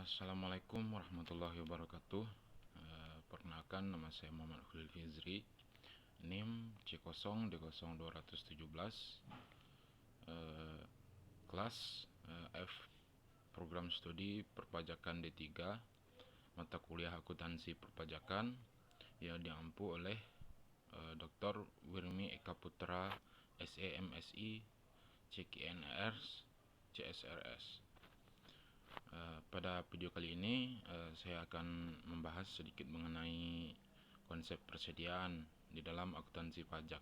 Assalamualaikum warahmatullahi wabarakatuh. Perkenalkan, nama saya Muhammad Khalil Fizri, NIM C0D0217, kelas F, program studi perpajakan D3, mata kuliah akuntansi perpajakan yang diampu oleh Dr. Wirmi Eka Putra, SE MSI, CKNRS, CSRS. Pada video kali ini saya akan membahas sedikit mengenai konsep persediaan di dalam akuntansi pajak.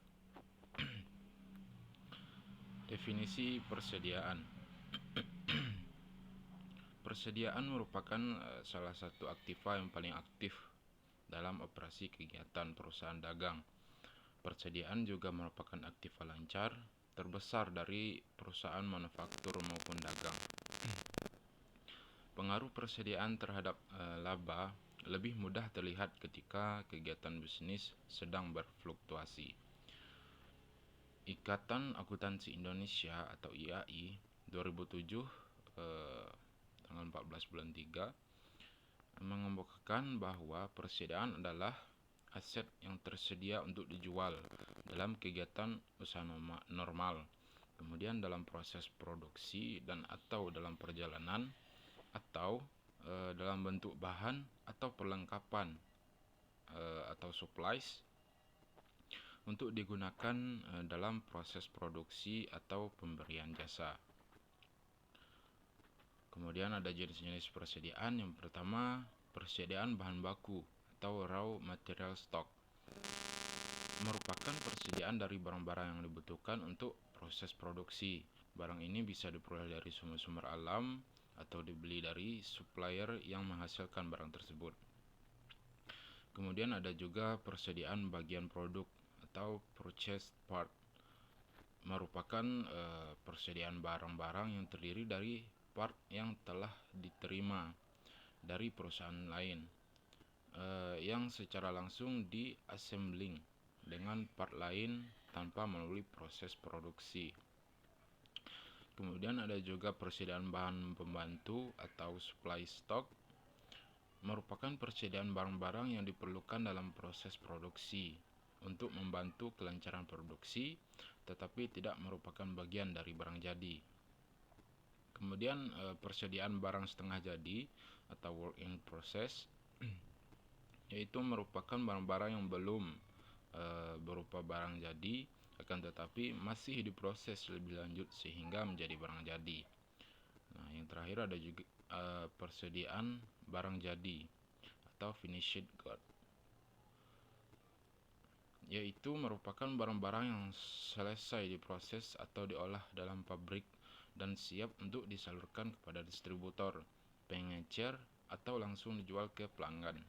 Definisi persediaan. Persediaan merupakan salah satu aktiva yang paling aktif dalam operasi kegiatan perusahaan dagang. Persediaan juga merupakan aktiva lancar terbesar dari perusahaan manufaktur maupun dagang. Pengaruh persediaan terhadap laba lebih mudah terlihat ketika kegiatan bisnis sedang berfluktuasi. Ikatan Akuntansi Indonesia atau IAI 2007 tanggal 14 bulan 3 mengemukakan bahwa persediaan adalah aset yang tersedia untuk dijual dalam kegiatan usaha normal, kemudian dalam proses produksi dan atau dalam perjalanan, atau dalam bentuk bahan atau perlengkapan atau supplies untuk digunakan dalam proses produksi atau pemberian jasa. Kemudian ada jenis-jenis persediaan. Yang pertama, persediaan bahan baku atau raw material stock, merupakan persediaan dari barang-barang yang dibutuhkan untuk proses produksi. Barang ini bisa diperoleh dari sumber-sumber alam atau dibeli dari supplier yang menghasilkan barang tersebut. Kemudian ada juga persediaan bagian produk atau purchased part, merupakan persediaan barang-barang yang terdiri dari part yang telah diterima dari perusahaan lain yang secara langsung di-assembling dengan part lain tanpa melalui proses produksi. Kemudian ada juga persediaan bahan pembantu atau supply stock, merupakan persediaan barang-barang yang diperlukan dalam proses produksi untuk membantu kelancaran produksi, tetapi tidak merupakan bagian dari barang jadi. Kemudian persediaan barang setengah jadi atau work in process, yaitu merupakan barang-barang yang belum berupa barang jadi, akan tetapi masih diproses lebih lanjut sehingga menjadi barang jadi. Nah, yang terakhir ada juga persediaan barang jadi atau finished good, yaitu merupakan barang-barang yang selesai diproses atau diolah dalam pabrik dan siap untuk disalurkan kepada distributor, pengecer, atau langsung dijual ke pelanggan.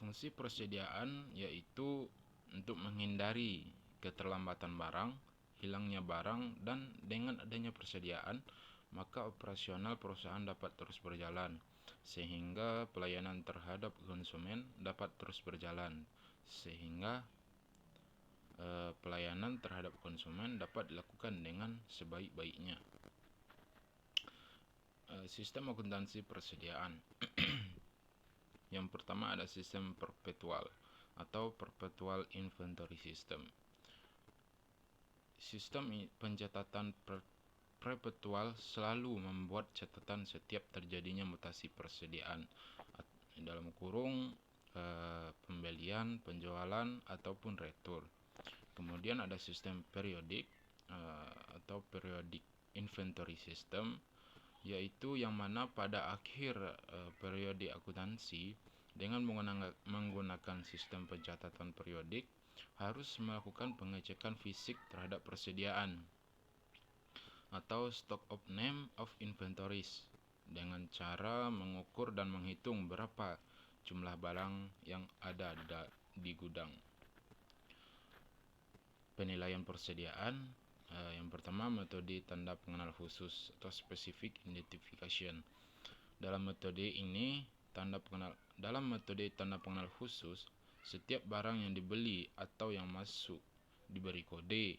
Fungsi persediaan yaitu untuk menghindari keterlambatan barang, hilangnya barang, dan dengan adanya persediaan, maka operasional perusahaan dapat terus berjalan, sehingga pelayanan terhadap konsumen dapat terus berjalan, sehingga pelayanan terhadap konsumen dapat dilakukan dengan sebaik-baiknya. Sistem akuntansi persediaan. Yang pertama ada sistem perpetual atau perpetual inventory system. Sistem pencatatan perpetual selalu membuat catatan setiap terjadinya mutasi persediaan, dalam kurung pembelian, penjualan, ataupun retur. Kemudian ada sistem periodik atau periodic inventory system, yaitu yang mana pada akhir periode akuntansi dengan menggunakan sistem pencatatan periodik harus melakukan pengecekan fisik terhadap persediaan atau stock of name of inventories dengan cara mengukur dan menghitung berapa jumlah barang yang ada di gudang. Penilaian persediaan. Yang pertama, metode tanda pengenal khusus atau specific identification. Dalam metode tanda pengenal khusus, setiap barang yang dibeli atau yang masuk diberi kode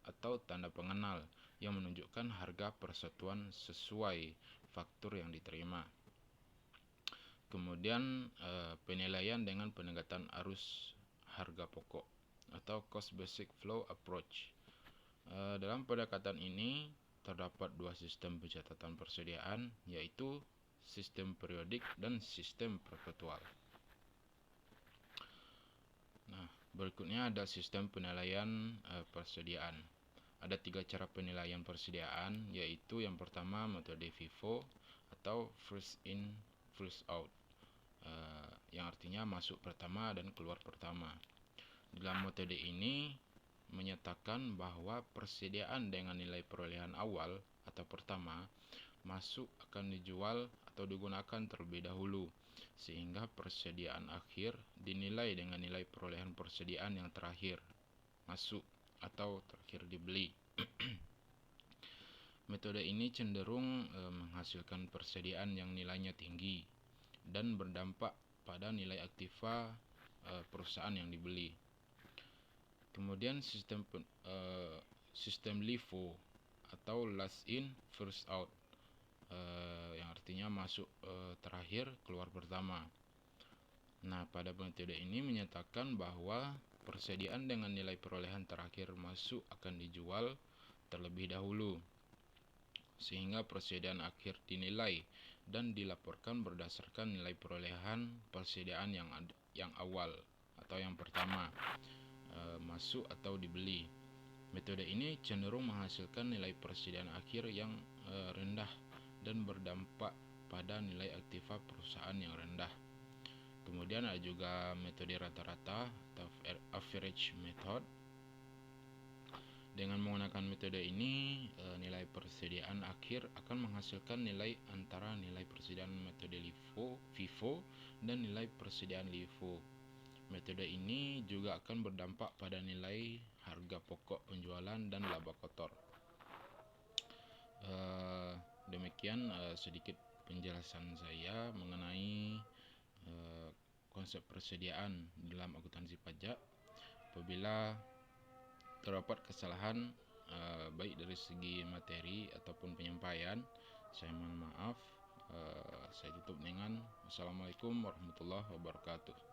atau tanda pengenal yang menunjukkan harga persatuan sesuai faktur yang diterima. Kemudian penilaian dengan pendekatan arus harga pokok atau cost basic flow approach. Dalam pendekatan ini terdapat dua sistem pencatatan persediaan, yaitu sistem periodik dan sistem perpetual. Nah, berikutnya ada sistem penilaian persediaan. Ada 3 cara penilaian persediaan, yaitu yang pertama metode FIFO atau first in first out, yang artinya masuk pertama dan keluar pertama. Dalam metode ini menyatakan bahwa persediaan dengan nilai perolehan awal atau pertama masuk akan dijual atau digunakan terlebih dahulu, sehingga persediaan akhir dinilai dengan nilai perolehan persediaan yang terakhir masuk atau terakhir dibeli. Metode ini cenderung menghasilkan persediaan yang nilainya tinggi dan berdampak pada nilai aktiva perusahaan yang dibeli. Kemudian sistem LIFO atau last in first out, yang artinya masuk terakhir keluar pertama. Nah, pada metode ini menyatakan bahwa persediaan dengan nilai perolehan terakhir masuk akan dijual terlebih dahulu, sehingga persediaan akhir dinilai dan dilaporkan berdasarkan nilai perolehan persediaan yang awal atau yang pertama masuk atau dibeli. Metode ini cenderung menghasilkan nilai persediaan akhir yang rendah dan berdampak pada nilai aktiva perusahaan yang rendah. Kemudian ada juga metode rata-rata atau average method. Dengan menggunakan metode ini, nilai persediaan akhir akan menghasilkan nilai antara nilai persediaan metode FIFO dan nilai persediaan LIFO. Metode ini juga akan berdampak pada nilai harga pokok penjualan dan laba kotor. Demikian sedikit penjelasan saya mengenai konsep persediaan dalam akuntansi pajak. Apabila terdapat kesalahan baik dari segi materi ataupun penyampaian, saya mohon maaf. Saya tutup dengan Wassalamualaikum warahmatullahi wabarakatuh.